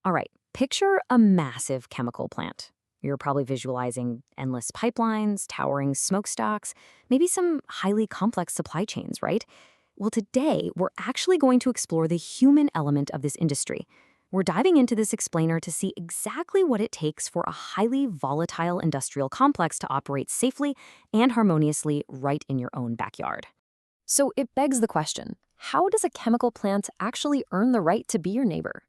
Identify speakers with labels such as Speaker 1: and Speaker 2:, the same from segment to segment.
Speaker 1: All right, picture a massive chemical plant. You're probably visualizing endless pipelines, towering smokestacks, maybe some highly complex supply chains, right? Well, today, we're actually going to explore the human element of this industry. We're diving into this explainer to see exactly what it takes for a highly volatile industrial complex to operate safely and harmoniously right in your own backyard.
Speaker 2: So it begs the question, how does a chemical plant actually earn the right to be your neighbor?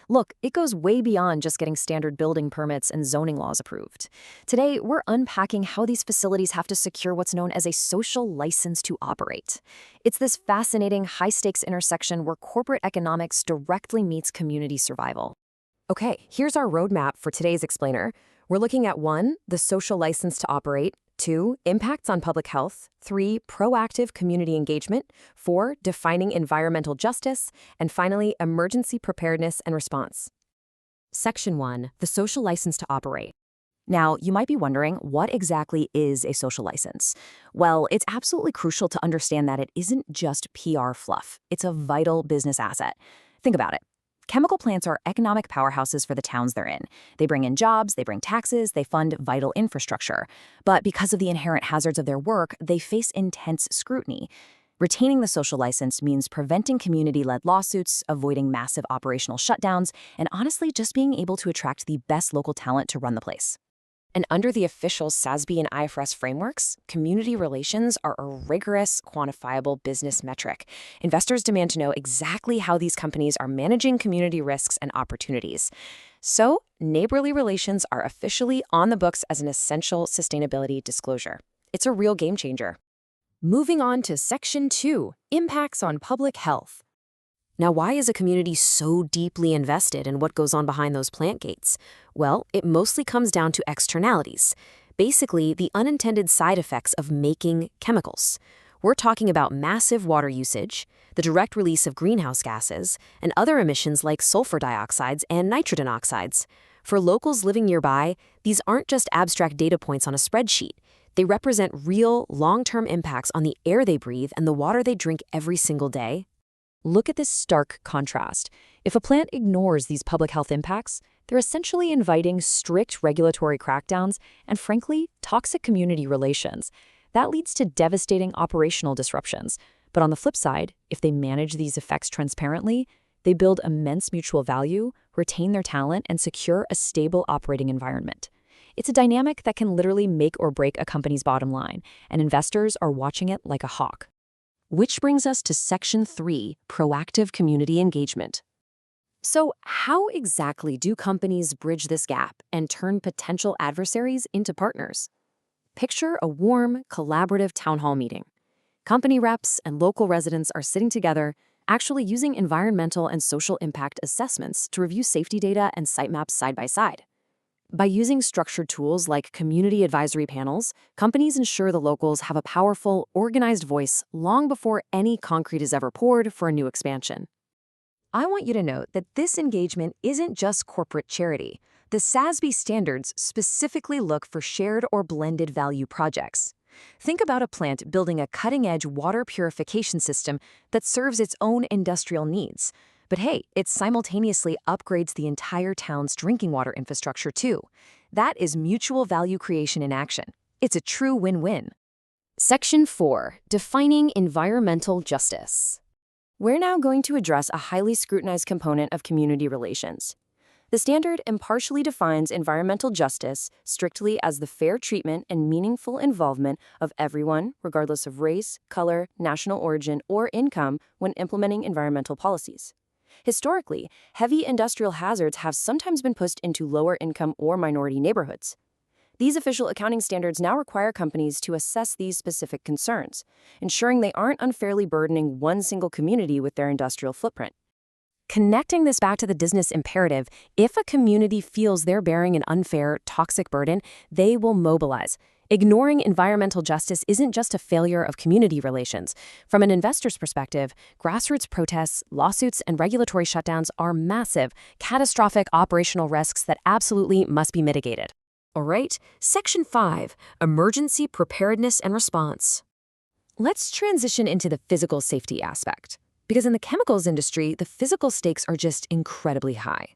Speaker 2: Look, it goes way beyond just getting standard building permits and zoning laws approved. Today, we're unpacking how these facilities have to secure what's known as a social license to operate. It's this fascinating high-stakes intersection where corporate economics directly meets community survival. Okay, here's our roadmap for today's explainer. We're looking at 1, the social license to operate, 2, impacts on public health, 3, proactive community engagement, 4, defining environmental justice, and finally, emergency preparedness and response. Section 1, the social license to operate. Now, you might be wondering, what exactly is a social license? Well, it's absolutely crucial to understand that it isn't just PR fluff. It's a vital business asset. Think about it. Chemical plants are economic powerhouses for the towns they're in. They bring in jobs, they bring taxes, they fund vital infrastructure. But because of the inherent hazards of their work, they face intense scrutiny. Retaining the social license means preventing community-led lawsuits, avoiding massive operational shutdowns, and honestly just being able to attract the best local talent to run the place. And under the official SASB and IFRS frameworks, community relations are a rigorous, quantifiable business metric. Investors demand to know exactly how these companies are managing community risks and opportunities. So, neighborly relations are officially on the books as an essential sustainability disclosure. It's a real game changer. Moving on to Section 2, impacts on public health. Now, why is a community so deeply invested in what goes on behind those plant gates? Well, it mostly comes down to externalities. Basically, the unintended side effects of making chemicals. We're talking about massive water usage, the direct release of greenhouse gases, and other emissions like sulfur dioxides and nitrogen oxides. For locals living nearby, these aren't just abstract data points on a spreadsheet. They represent real, long-term impacts on the air they breathe and the water they drink every single day. Look at this stark contrast. If a plant ignores these public health impacts, they're essentially inviting strict regulatory crackdowns and, frankly, toxic community relations. That leads to devastating operational disruptions. But on the flip side, if they manage these effects transparently, they build immense mutual value, retain their talent, and secure a stable operating environment. It's a dynamic that can literally make or break a company's bottom line, and investors are watching it like a hawk. Which brings us to Section 3, proactive community engagement. So, how exactly do companies bridge this gap and turn potential adversaries into partners? Picture a warm, collaborative town hall meeting. Company reps and local residents are sitting together, actually using environmental and social impact assessments to review safety data and site maps side by side. By using structured tools like community advisory panels, companies ensure the locals have a powerful, organized voice long before any concrete is ever poured for a new expansion. I want you to note that this engagement isn't just corporate charity. The SASB standards specifically look for shared or blended value projects. Think about a plant building a cutting-edge water purification system that serves its own industrial needs. But hey, it simultaneously upgrades the entire town's drinking water infrastructure too. That is mutual value creation in action. It's a true win-win. Section 4, defining environmental justice. We're now going to address a highly scrutinized component of community relations. The standard impartially defines environmental justice strictly as the fair treatment and meaningful involvement of everyone, regardless of race, color, national origin, or income, when implementing environmental policies. Historically, heavy industrial hazards have sometimes been pushed into lower-income or minority neighborhoods. These official accounting standards now require companies to assess these specific concerns, ensuring they aren't unfairly burdening one single community with their industrial footprint. Connecting this back to the business imperative, if a community feels they're bearing an unfair, toxic burden, they will mobilize. Ignoring environmental justice isn't just a failure of community relations. From an investor's perspective, grassroots protests, lawsuits, and regulatory shutdowns are massive, catastrophic operational risks that absolutely must be mitigated. All right, Section 5, Emergency Preparedness and Response. Let's transition into the physical safety aspect. Because in the chemicals industry, the physical stakes are just incredibly high.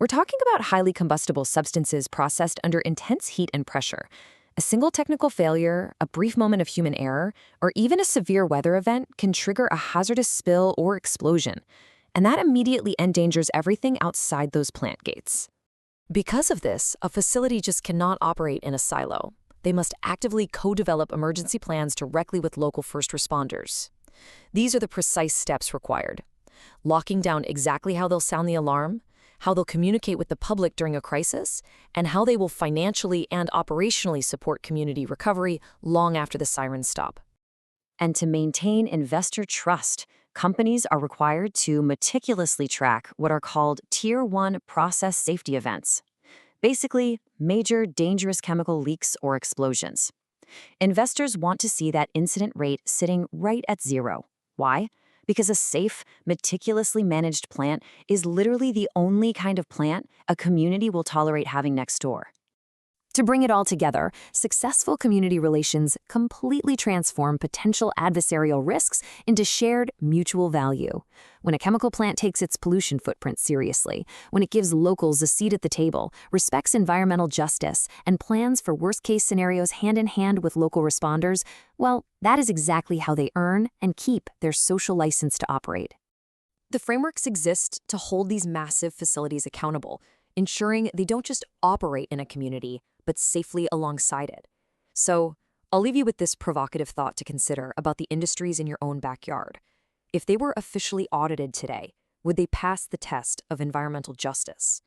Speaker 2: We're talking about highly combustible substances processed under intense heat and pressure. A single technical failure, a brief moment of human error, or even a severe weather event can trigger a hazardous spill or explosion. And that immediately endangers everything outside those plant gates. Because of this, a facility just cannot operate in a silo. They must actively co-develop emergency plans directly with local first responders. These are the precise steps required: locking down exactly how they'll sound the alarm, how they'll communicate with the public during a crisis, and how they will financially and operationally support community recovery long after the sirens stop.
Speaker 1: And to maintain investor trust, companies are required to meticulously track what are called Tier 1 process safety events. Basically, major dangerous chemical leaks or explosions. Investors want to see that incident rate sitting right at zero. Why? Because a safe, meticulously managed plant is literally the only kind of plant a community will tolerate having next door.
Speaker 2: To bring it all together, successful community relations completely transform potential adversarial risks into shared mutual value. When a chemical plant takes its pollution footprint seriously, when it gives locals a seat at the table, respects environmental justice, and plans for worst-case scenarios hand in hand with local responders, well, that is exactly how they earn and keep their social license to operate. The frameworks exist to hold these massive facilities accountable, ensuring they don't just operate in a community, but safely alongside it. So, I'll leave you with this provocative thought to consider about the industries in your own backyard. If they were officially audited today, would they pass the test of environmental justice?